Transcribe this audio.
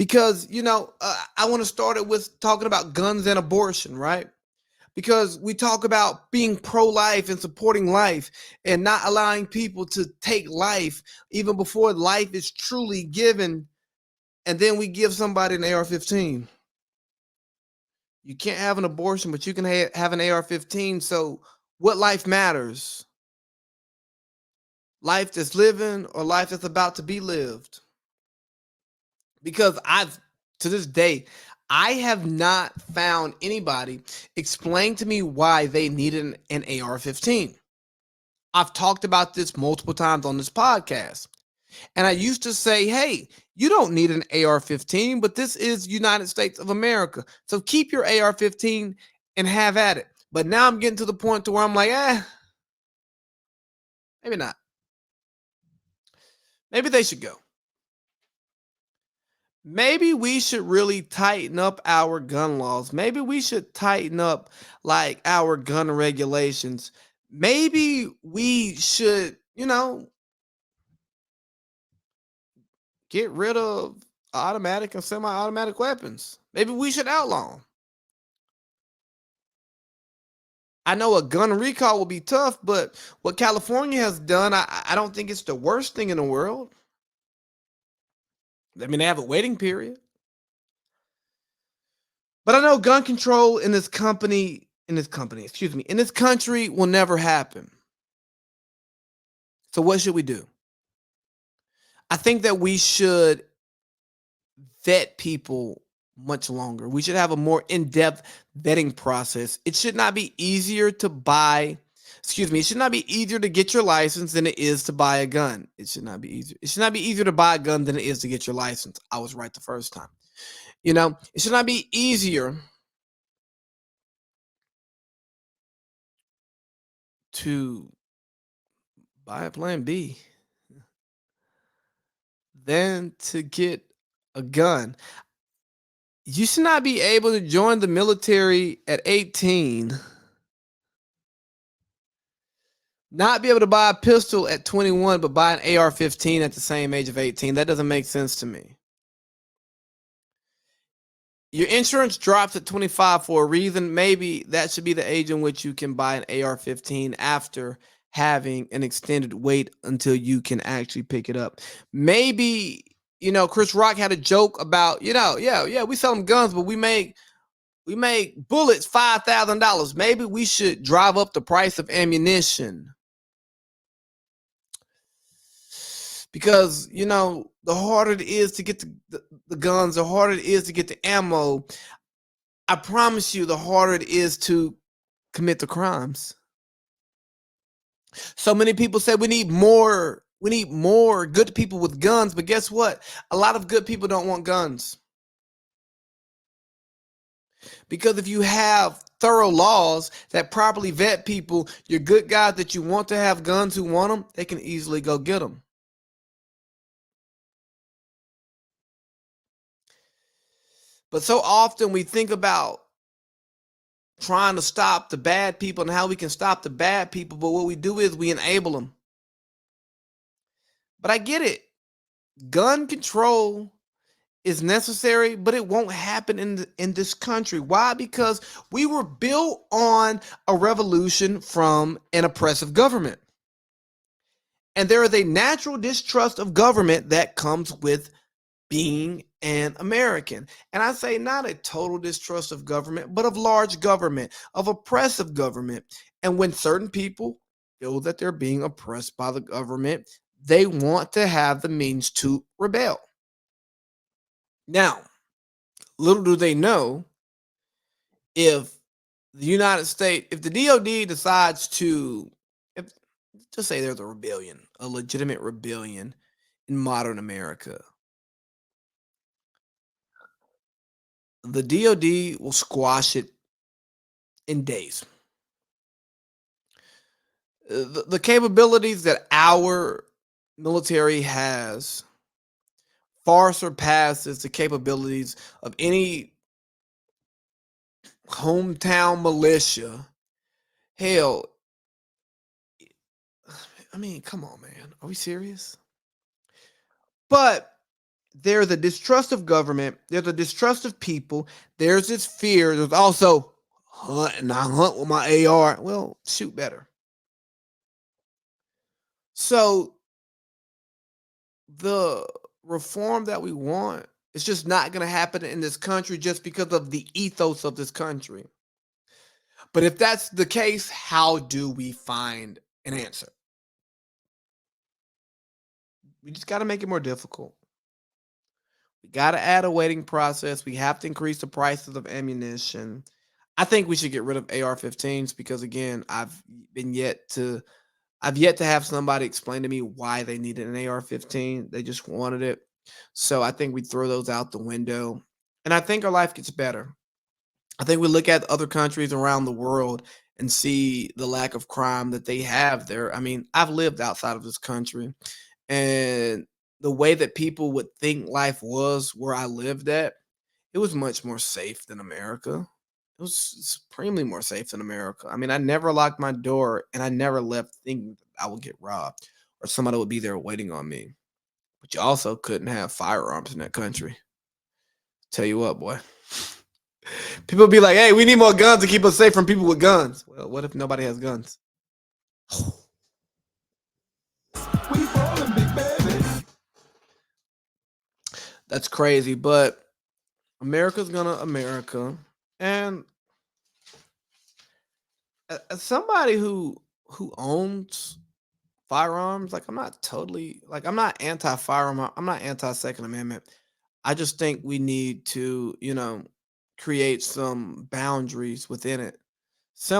Because, I want to start it with talking about guns and abortion, right? Because we talk about being pro-life and supporting life and not allowing people to take life even before life is truly given, and then we give somebody an AR-15. You can't have an abortion, but you can have an AR-15. So what life matters? Life that's living or life that's about to be lived? Because to this day, I have not found anybody explain to me why they needed an AR-15. I've talked about this multiple times on this podcast. And I used to say, hey, you don't need an AR-15, but this is United States of America. So keep your AR-15 and have at it. But now I'm getting to the point to where I'm like, maybe not. Maybe they should go. Maybe we should really tighten up our gun laws. Maybe we should tighten up like our gun regulations. Maybe we should, get rid of automatic and semi-automatic weapons. Maybe we should outlaw them. I know a gun recall will be tough, but what California has done, I don't think it's the worst thing in the world. I mean, they have a waiting period. But I know gun control in this country will never happen. So what should we do? I think that we should vet people much longer. We should have a more in-depth vetting process. It should not be easier to buy, it should not be easier to get your license than it is to buy a gun. It should not be easier. It should not be easier to buy a gun than it is to get your license. I was right the first time. It should not be easier to buy a plan B than to get a gun. You should not be able to join the military at 18, not be able to buy a pistol at 21, but buy an AR-15 at the same age of 18. That doesn't make sense to me. Your insurance drops at 25 for a reason. Maybe that should be the age in which you can buy an AR-15 after having an extended wait until you can actually pick it up. Maybe, Chris Rock had a joke about, yeah, we sell them guns, but we make bullets $5,000. Maybe we should drive up the price of ammunition. Because, the harder it is to get the guns, the harder it is to get the ammo. I promise you, the harder it is to commit the crimes. So many people say we need more good people with guns, but guess what? A lot of good people don't want guns. Because if you have thorough laws that properly vet people, your good guys that you want to have guns who want them, they can easily go get them. But so often we think about trying to stop the bad people and how we can stop the bad people, but what we do is we enable them. But I get it. Gun control is necessary, but it won't happen in this country. Why? Because we were built on a revolution from an oppressive government. And there is a natural distrust of government that comes with being an American. And I say not a total distrust of government, but of large government, of oppressive government. And when certain people feel that they're being oppressed by the government, they want to have the means to rebel. Now, little do they know, if the United States, if the DOD decides to, just say there's a rebellion, a legitimate rebellion in modern America, the DOD will squash it in days. The capabilities that our military has far surpasses the capabilities of any hometown militia. Hell, I mean, come on, man. Are we serious? But there's a distrust of government, there's a distrust of people, there's this fear, there's also hunt and I hunt with my AR. Well, shoot better. So the reform that we want is just not going to happen in this country just because of the ethos of this country. But if that's the case, how do we find an answer? We just got to make it more difficult. We got to add a waiting process. We have to increase the prices of ammunition. I think we should get rid of AR-15s because again, I've yet to have somebody explain to me why they needed an AR-15. They just wanted it. So I think we throw those out the window. And I think our life gets better. I think we look at other countries around the world and see the lack of crime that they have there. I mean, I've lived outside of this country, and the way that people would think life was where I lived at, it was much more safe than America. It was supremely more safe than America. I mean, I never locked my door and I never left thinking that I would get robbed or somebody would be there waiting on me. But you also couldn't have firearms in that country. Tell you what, boy. People be like, hey, we need more guns to keep us safe from people with guns. Well, what if nobody has guns? We ballin', big baby. That's crazy, but America's gonna America. And as somebody who owns firearms, like I'm not anti-firearm, I'm not anti-Second Amendment. I just think we need to, create some boundaries within it